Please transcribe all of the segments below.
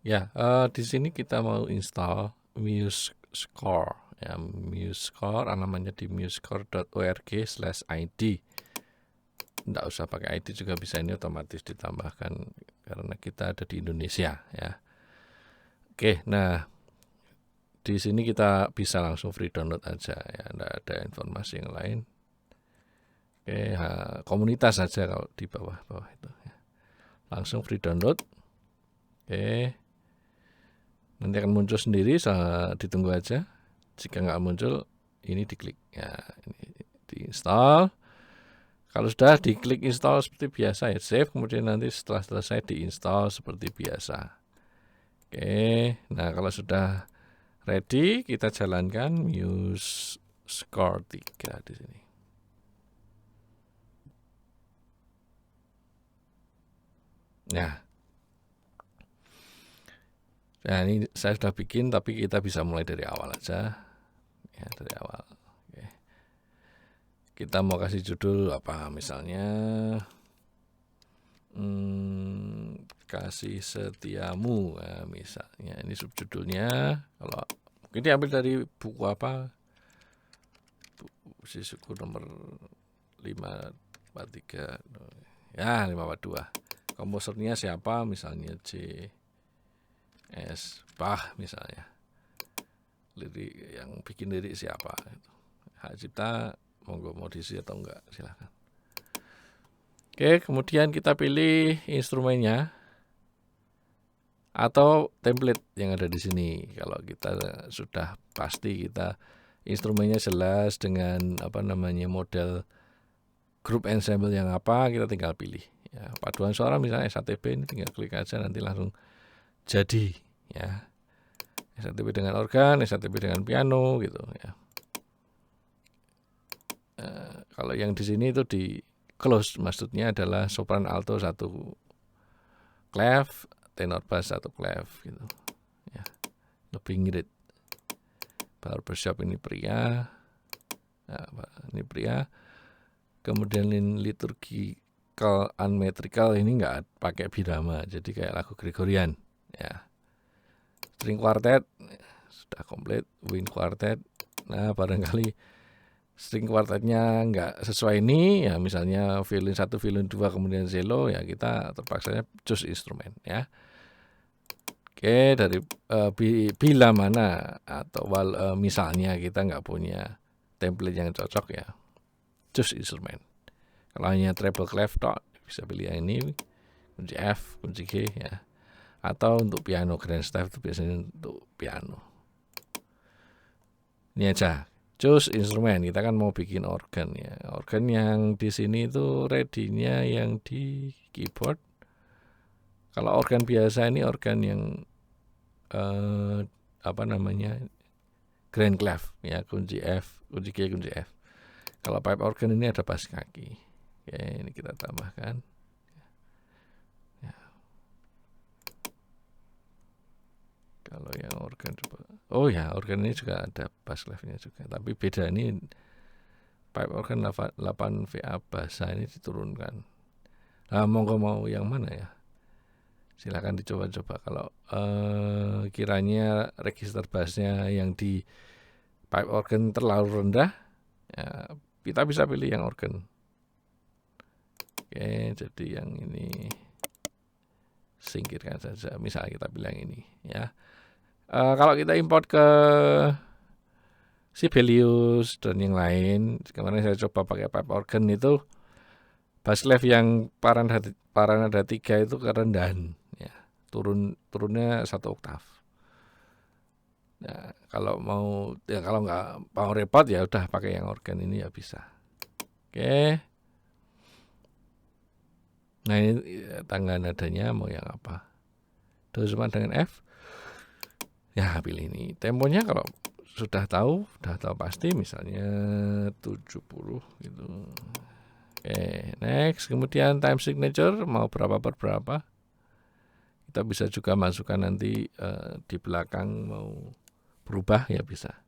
Ya, di sini kita mau install MuseScore. Ya, MuseScore namanya di musescore.org/id. Nggak usah pakai ID juga bisa, ini otomatis ditambahkan karena kita ada di Indonesia ya. Oke, nah di sini kita bisa langsung free download aja ya, nggak ada informasi yang lain. Oke, komunitas saja kalau di bawah itu ya. Langsung free download. Oke, nanti akan muncul sendiri, ditunggu aja. Jika nggak muncul, ini diklik ya, ini diinstal. Kalau sudah diklik install seperti biasa ya, save, kemudian nanti setelah selesai diinstal seperti biasa. Oke, nah kalau sudah ready, kita jalankan MuseScore 3 di sini. Nah, ini saya sudah bikin, tapi kita bisa mulai dari awal aja. Ya, dari awal. Oke. Kita mau kasih judul apa misalnya? Kasih setiamu, nah, misalnya. Ini subjudulnya. Kalau mungkin diambil dari buku apa? Sisuku nomor 543. Ya, 542. Komposernya siapa? Misalnya J.S. Bach misalnya. Lirik yang bikin lirik siapa? Hak cipta monggo mau diisi atau enggak, silahkan. Oke, kemudian kita pilih instrumennya atau template yang ada di sini. Kalau kita sudah pasti kita instrumennya jelas dengan model grup ensemble yang apa, kita tinggal pilih. Ya, paduan suara misalnya SATB, ini tinggal klik aja nanti langsung jadi ya. SATB dengan organ, SATB dengan piano gitu ya. Kalau yang di sini itu di close, maksudnya adalah sopran alto 1 clef, tenor bass 1 clef gitu ya, lebih ngirit. Barbershop ini pria, nah, ini pria. Kemudian liturgical unmetrical ini nggak pakai birama, jadi kayak lagu Gregorian ya. String quartet sudah komplit, wind quartet. Nah, barangkali string quartetnya nggak sesuai ini ya, misalnya violin 1, violin 2 kemudian cello, ya kita terpaksanya choose instrumen ya. Oke, dari bila mana atau misalnya kita nggak punya template yang cocok ya, choose instrumen. Kalau hanya treble clef tok, bisa pilih yang ini, kunci F, kunci G ya. Atau untuk piano grand staff itu biasanya untuk piano. Ini aja, choose instrumen. Kita kan mau bikin organ ya. Organ yang di sini itu ready-nya yang di keyboard. Kalau organ biasa ini organ yang grand clef ya, kunci F, kunci G, kunci F. Kalau pipe organ ini ada bass kaki. Oke, ini kita tambahkan. Ya. Kalau yang organ coba. Oh ya, organ ini juga ada bass clefnya juga, tapi beda, ini pipe organ 8 VA bassa ini diturunkan. Nah, monggo mau yang mana ya? Silakan dicoba-coba. Kalau kiranya register bassnya yang di pipe organ terlalu rendah, ya, kita bisa pilih yang organ. Oke, jadi yang ini singkirkan saja. Misalnya kita pilih yang ini ya. Kalau kita import ke Sibelius dan yang lain, kemarin saya coba pakai pipe organ itu bass clef yang paranada 3 itu kerendahan ya. Turunnya 1 oktav. Nah, kalau nggak mau repot ya udah pakai yang organ ini ya bisa. Oke. Nah, ini tangga nadanya mau yang apa? Do sama dengan F. Ya, pilih ini. Temponya kalau sudah tahu pasti, misalnya 70 gitu. Oke, next. Kemudian time signature mau berapa per berapa. Kita bisa juga masukkan nanti di belakang mau berubah ya bisa.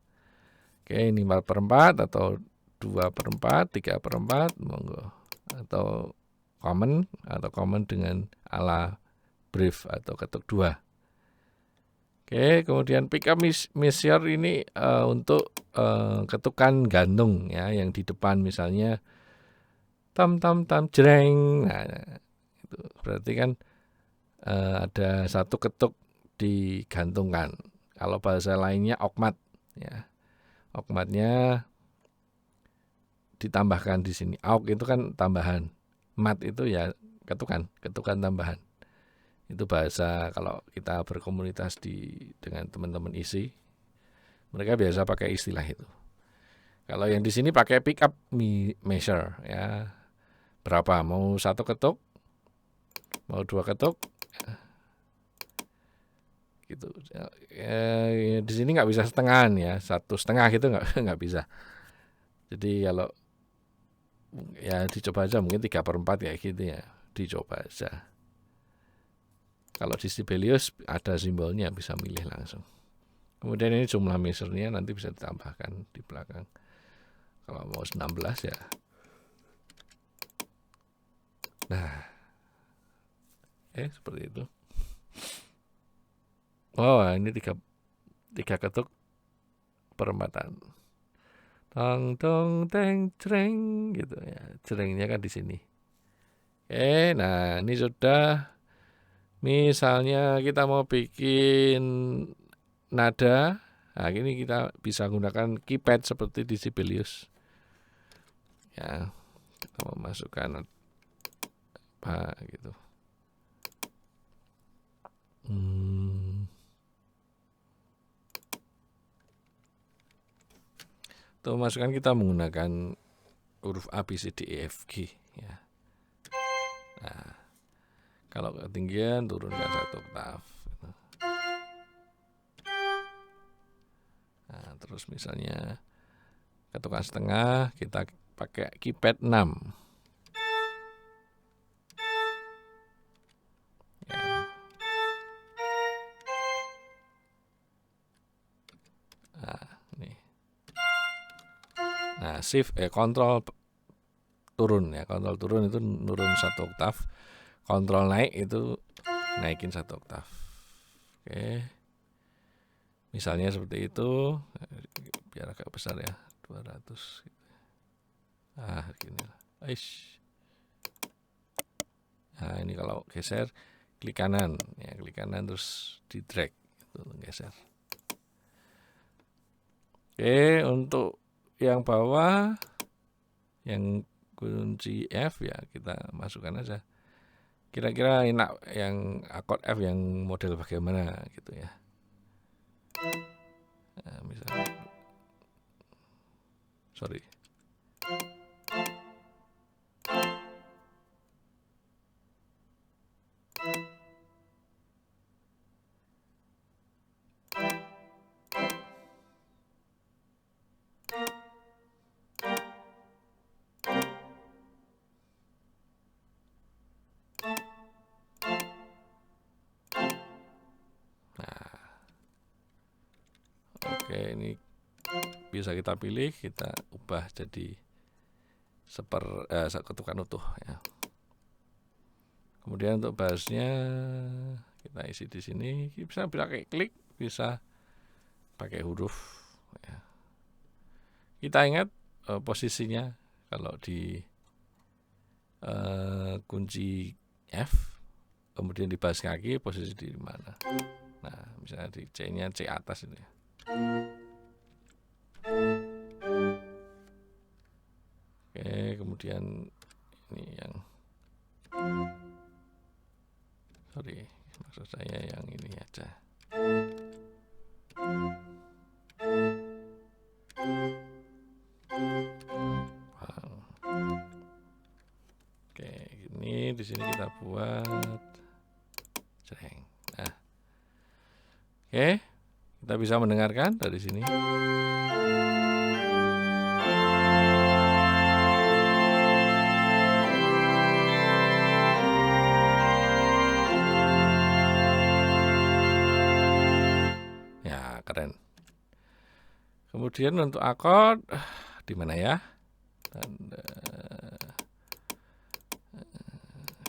Oke, ini 4/4 atau 2/4, 3/4, monggo. Atau common dengan ala brief atau ketuk 2. Oke, kemudian pick up measure ini untuk ketukan gantung ya, yang di depan misalnya tam tam tam jreng. Nah, itu berarti kan ada satu ketuk digantungkan. Kalau bahasa lainnya okmat ya. Okmatnya ditambahkan di sini. Auk itu kan tambahan. Mat itu ya ketukan tambahan. Itu bahasa kalau kita berkomunitas dengan teman-teman isi, mereka biasa pakai istilah itu. Kalau yang di sini pakai pick up measure ya. Berapa? Mau satu ketuk? Mau dua ketuk? Gitu. Di sini nggak bisa setengahan ya, 1,5 gitu nggak bisa. Jadi kalau ya dicoba aja, mungkin 3/4 kayak gitu ya, dicoba aja. Kalau di Sibelius ada simbolnya, bisa milih langsung. Kemudian ini jumlah measure-nya nanti bisa ditambahkan di belakang. Kalau mau 16 ya. Nah, seperti itu. Oh, ini tiga ketuk perempatan. Tong tong teng cereng gitu ya. Cerengnya kan di sini. Nah ini sudah. Misalnya kita mau bikin nada, nah ini kita bisa gunakan keypad seperti di Sibelius. Ya, kita mau masukkan apa gitu. Untuk masukkan kita menggunakan huruf A, B, C, D, E, F, G ya. Nah, kalau ketinggian turunkan 1 oktaf. Nah, terus misalnya ketukan setengah, kita pakai keypad 6. Ya. Nah, ini. Nah, shift kontrol turun ya. Kontrol turun itu nurun 1 oktaf. Kontrol naik itu naikin 1 oktaf. Oke. Misalnya seperti itu, biar agak besar ya, 200. Ah, gini lah. Nah, ini kalau geser, klik kanan, ya klik kanan terus di drag, itu geser. Oke, untuk yang bawah, yang kunci F ya kita masukkan aja. Kira-kira enak yang akord F yang model bagaimana gitu ya. Nah, misalnya, sorry. Oke, ini bisa kita pilih, kita ubah jadi ketukan utuh ya. Kemudian untuk bassnya kita isi di sini, bisa pakai klik, bisa pakai huruf ya. Kita ingat posisinya kalau di kunci F, kemudian di bass kaki posisi di mana. Nah, misalnya di C-nya C atas ini ya. Oke, kemudian ini yang sorry, maksud saya yang ini aja. Oke, ini di sini kita buat cereng. Nah, oke, kita bisa mendengarkan dari sini. Ya, keren. Kemudian untuk akord di mana ya?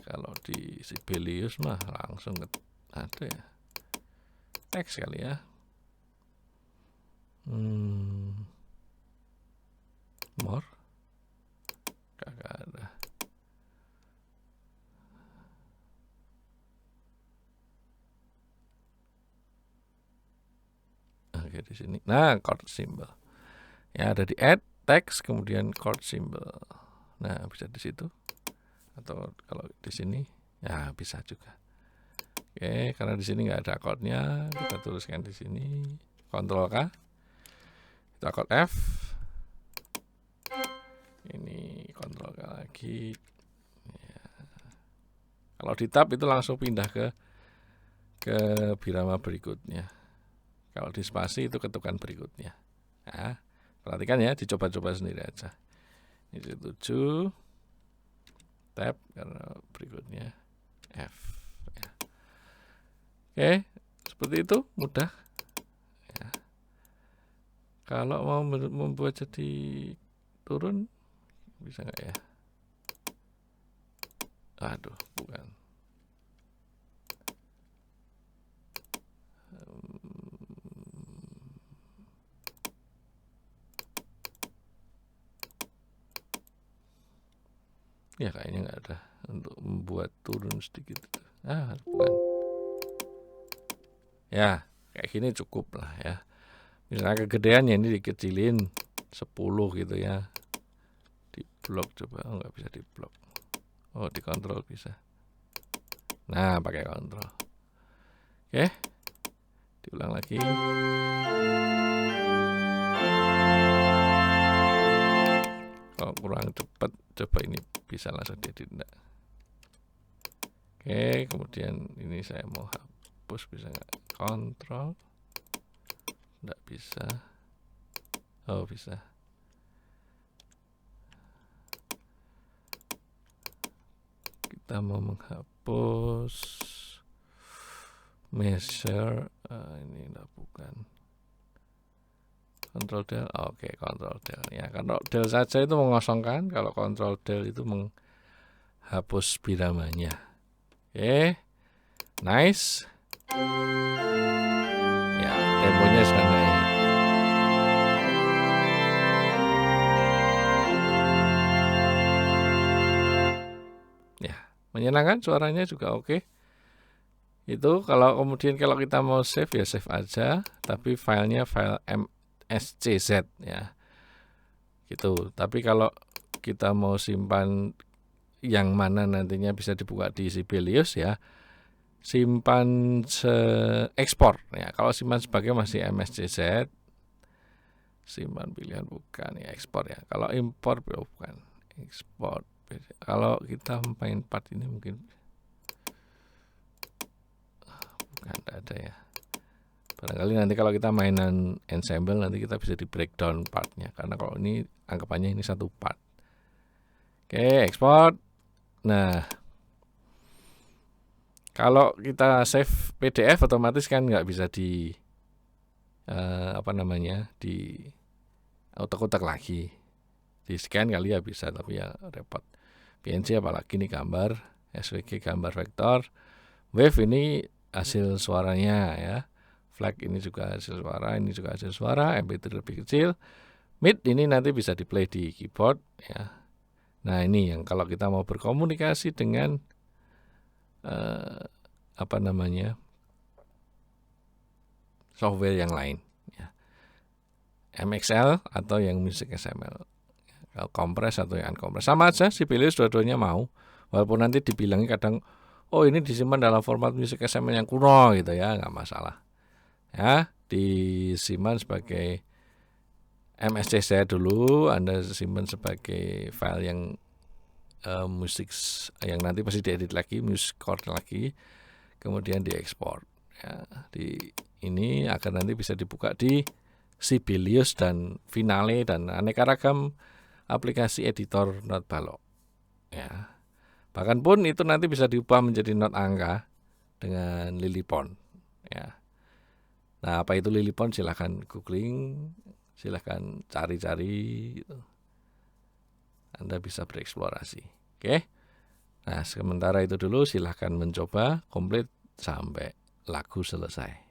Kalau di Sibelius mah langsung ada ya. teks kali ya. More. Kagak ada. Oke, di sini. Nah, chord symbol. Ya, ada di add text kemudian chord symbol. Nah, bisa di situ. Atau kalau di sini ya bisa juga. Oke, karena di sini nggak ada chordnya, kita tuliskan di sini Ctrl K. Kita chord F. Ini Ctrl K lagi. Ya. Kalau di tab itu langsung pindah ke birama berikutnya. Kalau di spasi itu ketukan berikutnya. Nah, perhatikan ya, dicoba-coba sendiri aja. Ini 7 tab karena berikutnya F. Ya. Oke, seperti itu mudah. Ya. Kalau mau membuat jadi turun bisa nggak ya? Aduh, bukan. Ya kayaknya nggak ada untuk membuat turun sedikit. Bukan. Ya, kayak gini cukup lah ya. Misalnya kegedeannya ini dikecilin 10 gitu ya. Di blok coba, nggak bisa di blok. Oh, di kontrol bisa. Nah, pakai kontrol. Oke. Diulang lagi. Kalau kurang cepat, coba ini bisa langsung diedit enggak? Oke, kemudian ini saya mau hapus, bisa nggak? Kontrol. Enggak bisa. Oh, bisa. Kita mau menghapus measure. Ini enggak, bukan. Ctrl del, oke, Ctrl del ya. Kalau del saja itu mengosongkan, kalau Ctrl del itu menghapus biramanya. Oke, nice. Ya, temponya sudah naik. Ya, menyenangkan, suaranya juga oke. Itu kalau kemudian kalau kita mau save ya save aja, tapi filenya file MSCZ ya. Gitu. Tapi kalau kita mau simpan yang mana nantinya bisa dibuka di Sibelius ya, simpan ekspor ya. Kalau simpan sebagai masih MSCZ, simpan pilihan bukan ya, ekspor ya. Kalau impor bukan, ekspor. Kalau kita main part ini mungkin bukan, ada ya. Barangkali nanti kalau kita mainan ensemble nanti kita bisa di breakdown partnya, karena kalau ini anggapannya ini satu part. Oke, ekspor. Nah, kalau kita save PDF otomatis kan nggak bisa di di otak-otak lagi. Di scan kali ya bisa, tapi ya repot. PNG apalagi ini gambar, SVG gambar vektor, wave ini hasil suaranya ya, flag ini juga hasil suara, ini juga hasil suara, MP3 lebih kecil, MID ini nanti bisa di play di keyboard ya. Nah ini yang kalau kita mau berkomunikasi dengan software yang lain ya. MXL atau yang Music XML. Kompres atau yang unkompres sama aja, Sibelius dua-duanya mau, walaupun nanti dibilangin kadang oh ini disimpan dalam format Music XML yang kuno gitu ya, nggak masalah ya, disimpan sebagai MSCZ dulu, Anda simpan sebagai file yang musik yang nanti pasti diedit lagi, music chord lagi, kemudian diekspor ya, di ini agar nanti bisa dibuka di Sibelius dan Finale dan aneka ragam aplikasi editor not balok ya. Bahkan pun itu nanti bisa diubah menjadi not angka dengan Lilipon ya. Nah, apa itu Lilipon? Silahkan googling, silahkan cari-cari gitu. Anda bisa bereksplorasi. Oke. Nah, sementara itu dulu silahkan mencoba komplit sampai lagu selesai.